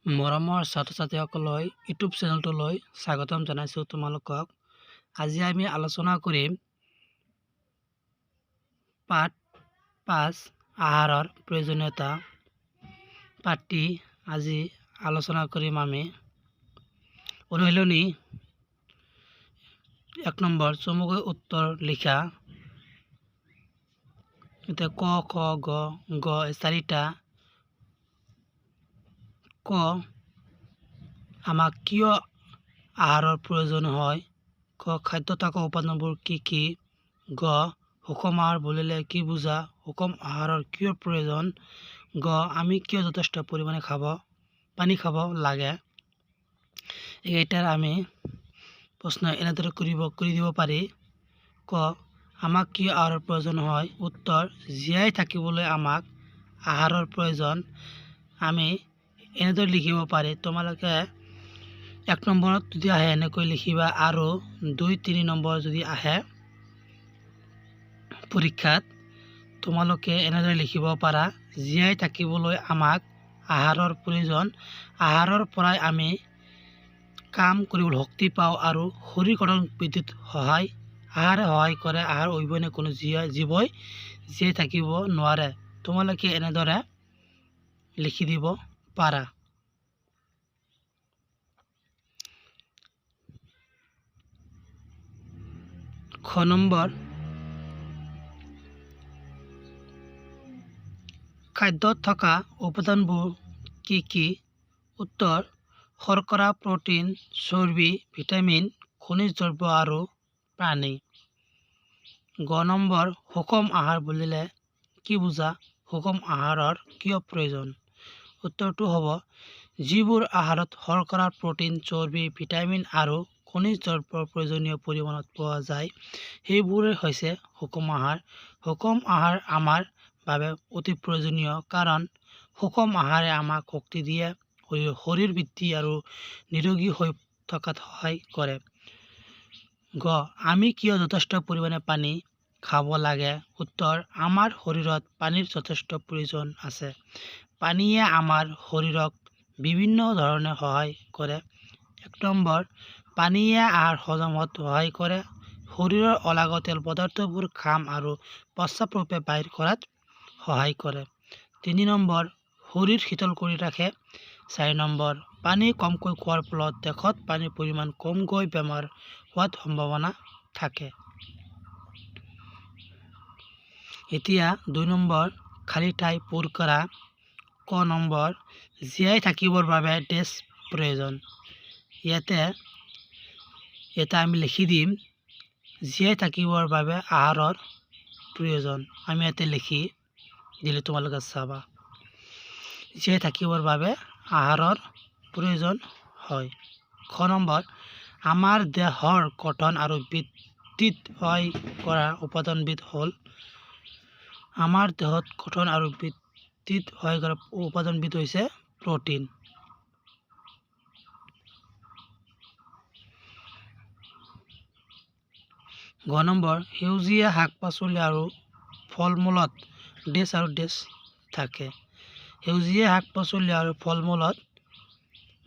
মৰমৰ ছাত্ৰ-ছাত্ৰীসকললৈ ইউটিউব চেনেলটোলৈ স্বাগতম জনাইছোঁ তোমালোকক। আজি আমি আলোচনা কৰিম পাঠ 5 আহাৰৰ প্ৰয়োজনীয়তা। পাঠটি আজি আলোচনা কৰিম আমি। অনুশীলনী 1 নম্বৰ চমুকৈ উত্তৰ লিখা। এতিয়া ক, খ, গ চাৰিটা। ক, আমাক কিয় আহাৰৰ প্ৰয়োজন হয়? খ, খাদ্য থকা উপাদানবোৰ কি কি? গ, সুষম আহাৰ বুলিলে কি বুজা? সুষম আহাৰৰ কিয় প্ৰয়োজন? গ, আমি কিয় যথেষ্ট পৰিমাণে পানী খাব লাগে? এইটাৰ আমি প্ৰশ্ন এনেদৰে কৰি দিব পাৰি। ক, আমাক কিয় আহাৰৰ প্ৰয়োজন হয়? উত্তৰ, জীয়াই থাকিবলৈ আমাক আহাৰৰ প্ৰয়োজন। আমি এনেদৰে লিখিব পাৰি। তোমালোকে 1 নম্বৰত যদি আহে এনেকৈ লিখিবা, আৰু 2-3 নম্বৰ যদি আহে পৰীক্ষাত তোমালোকে এনেদৰে লিখিব পাৰা, জীয়াই থাকিবলৈ আমাক আহাৰৰ প্ৰয়োজন। আহাৰৰ পৰাই আমি কাম কৰিবলৈ শক্তি পাওঁ আৰু শৰীৰ গঠন বৃদ্ধিত আহাৰে সহায় কৰে। আহাৰ অবিহনে কোনো জীৱই জীয়াই থাকিব নোৱাৰে। তোমালোকে এনেদৰে লিখি দিব পাৰা। খ নম্বৰ, খাদ্যত থকা উপাদানবোৰ কি কি? উত্তৰ, শৰ্কৰা, প্ৰটিন, চৰ্বি, ভিটামিন, খনিজ দ্ৰব্য আৰু পানী। গ নম্বৰ, সুষম আহাৰ বুলিলে কি বুজা? সুষম আহাৰৰ কিয় প্ৰয়োজন? উত্তৰটো হ'ব, যিবোৰ আহাৰত শৰ্কৰা, প্ৰটিন, চৰ্বি, ভিটামিন আৰু খনিজ দ্ৰব্য প্ৰয়োজনীয় পৰিমাণত পোৱা যায়, সেইবোৰে হৈছে সুষম আহাৰ। সুষম আহাৰ আমাৰ বাবে অতি প্ৰয়োজনীয়, কাৰণ সুষম আহাৰে আমাক শক্তি দিয়ে, শৰীৰ বৃদ্ধি আৰু নিৰোগী হৈ থকাত সহায় কৰে। গ, আমি কিয় যথেষ্ট পৰিমাণে পানী খাব লাগে? উত্তৰ, আমাৰ শৰীৰত পানীৰ যথেষ্ট প্ৰয়োজন আছে। পানীয়ে আমাৰ শৰীৰক বিভিন্ন ধৰণে সহায় কৰে। 1 নম্বৰ, পানীয়ে আহাৰ হজম হোৱাত সহায় কৰে। শৰীৰৰ অলাগতিয়াল পদাৰ্থবোৰ ঘাম আৰু প্ৰস্ৰাৱ ৰূপে বাহিৰ কৰাত সহায় কৰে। 3 নম্বৰ, শৰীৰ শীতল কৰি ৰাখে। 4 নম্বৰ, পানী কমকৈ খোৱাৰ ফলত দেহত পানীৰ পৰিমাণ কম গৈ বেমাৰ হোৱাৰ সম্ভাৱনা থাকে। এতিয়া 2 নম্বৰ, খালী ঠাই পূৰ কৰা। ক নম্বৰ, জীয়াই থাকিবৰ বাবে ডেছ প্ৰয়োজন। ইয়াতে আমি লিখি দিম, জীয়াই থাকিবৰ বাবে আহাৰৰ প্ৰয়োজন। আমি ইয়াতে লিখি দিলে তোমালোকে চাবা, জীয়াই থাকিবৰ বাবে আহাৰৰ প্ৰয়োজন হয়। খ নম্বৰ, আমাৰ দেহৰ গঠন আৰু বৃদ্ধিত সহায় কৰা উপাদানবিধ হ'ল। আমাৰ দেহত গঠন আৰু বৃদ্ধিত সহায় কৰা উপাদানবিধ হৈছে প্ৰটিন। গ নম্বৰ, সেউজীয়া শাক-পাচলি আৰু ফল-মূলত ডেছ আৰু ডেছ থাকে। সেউজীয়া শাক-পাচলি আৰু ফল-মূলত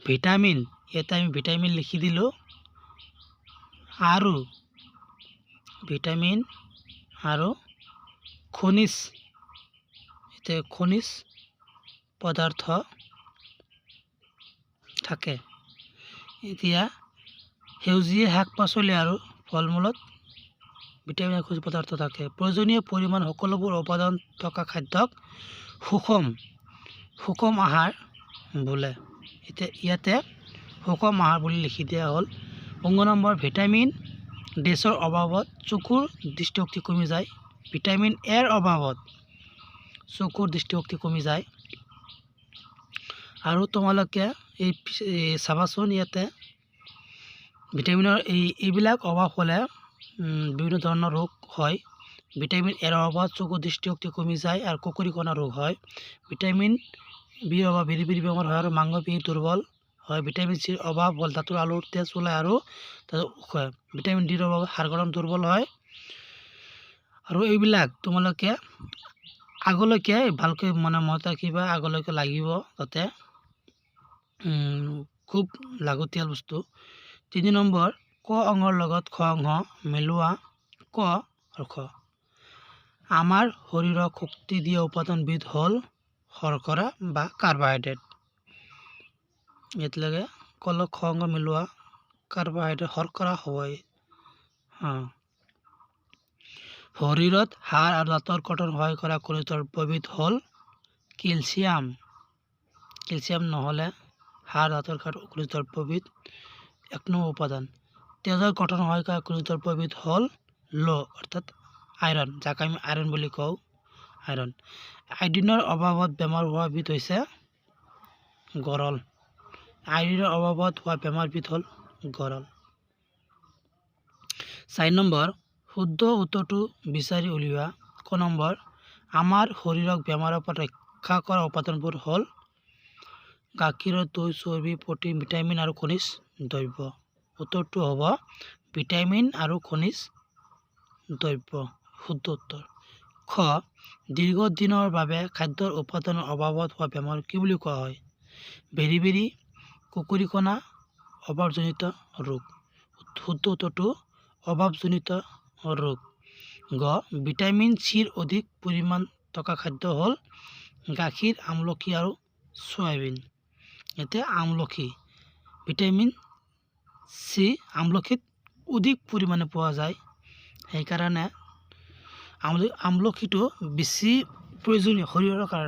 ভিটামিন, ইয়াতে আমি ভিটামিন লিখি দিলোঁ, আৰু ভিটামিন আৰু খনিজ পদাৰ্থ থাকে। এতিয়া সেউজীয়া শাক-পাচলি আৰু ফল-মূলত ভিটামিন আৰু খনিজ পদাৰ্থ থাকে। প্ৰয়োজনীয় পৰিমাণ সকলোবোৰ উপাদান থকা খাদ্যক সুষম আহাৰ বোলে। এতিয়া ইয়াতে সুষম আহাৰ বুলি লিখি দিয়া হ'ল। 5 নম্বৰ, ভিটামিন ডেছৰ অভাৱত চকুৰ দৃষ্টিশক্তি কমি যায়। ভিটামিন এৰ অভাৱত চকুৰ দৃষ্টিশক্তি কমি যায়। আৰু তোমালোকে চাবাচোন, ইয়াতে ভিটামিনৰ এইবিলাক অভাৱ হ'লে বিভিন্ন ধৰণৰ ৰোগ হয়। ভিটামিন এৰ অভাৱত চকুৰ দৃষ্টিশক্তি কমি যায় আৰু কুকুৰিকণা ৰোগ হয়। ভিটামিন বিৰ অভাৱ বিৰি বেমাৰ হয় আৰু মাংসপেশী দুৰ্বল হয়। ভিটামিন চিৰ অভাৱ হ'ল দাঁতৰ আলুৰ তেজ ওলায় আৰু হয়। ভিটামিন ডিৰ অভাৱ হাড় গঠন দুৰ্বল হয়। আৰু এইবিলাক তোমালোকে আগলৈকে ভালকৈ মনত ৰাখিবা, আগলৈকে লাগিব যাতে খুব লাগতিয়াল বস্তু। 3 নম্বৰ, ক অঙৰ লগত খ অংশ মিলোৱা ক আৰু খ। আমাৰ শৰীৰক শক্তি দিয়া উপাদানবিধ হ'ল শৰ্কৰা বা কাৰ্বহাইড্ৰেট। এতিয়ালৈকে কলত খ অংশ মিলোৱা কাৰ্বহাইড্ৰেট শৰ্কৰা হয়। শৰীৰত হাড় আৰু দাঁতৰ গঠন সহায় কৰা খনিজ দ্ৰব্যবিধ হ'ল কেলছিয়াম। কেলছিয়াম নহ'লে হাড় দাঁতৰ খনিজ দ্ৰব্যবিধ 1 নম্বৰ উপাদান। তেজৰ গঠন সহায় কৰা খনিজ দ্ৰব্যবিধ হ'ল অৰ্থাৎ আইৰণ, যাক আমি আইৰণ বুলি কওঁ। আইৰণ। আইডিনৰ অভাৱত বেমাৰ হোৱা বিধ হৈছে গৰল। আইডিনৰ অভাৱত হোৱা বেমাৰবিধ হ'ল গৰল। 4 নম্বৰ, শুদ্ধ উত্তৰটো বিচাৰি উলিওৱা। ক নম্বৰ, আমাৰ শৰীৰক বেমাৰৰ পৰা ৰক্ষা কৰা উপাদানবোৰ হ'ল গাখীৰৰ দৈ, চৰ্বি, প্ৰটিন, ভিটামিন আৰু খনিজ দ্ৰব্য। উত্তৰটো হ'ব ভিটামিন আৰু খনিজ দ্ৰব্য। শুদ্ধ উত্তৰ। খ, দীৰ্ঘদিনৰ বাবে খাদ্যৰ উপাদানৰ অভাৱত হোৱা বেমাৰ কি বুলি কোৱা হয়? বেৰি কুকুৰীকণা অভাৱজনিত ৰোগ। শুদ্ধ উত্তৰটো অভাৱজনিত ৰোগ। গ, ভিটামিন চিৰ অধিক পৰিমাণ থকা খাদ্য হ'ল গাখীৰ, আমলখি আৰু চয়াবিন। এতিয়া আমলখি, ভিটামিন চি আমলখিত অধিক পৰিমাণে পোৱা যায়, সেইকাৰণে আমলখিটো বেছি প্ৰয়োজনীয় শৰীৰৰ কাৰণে।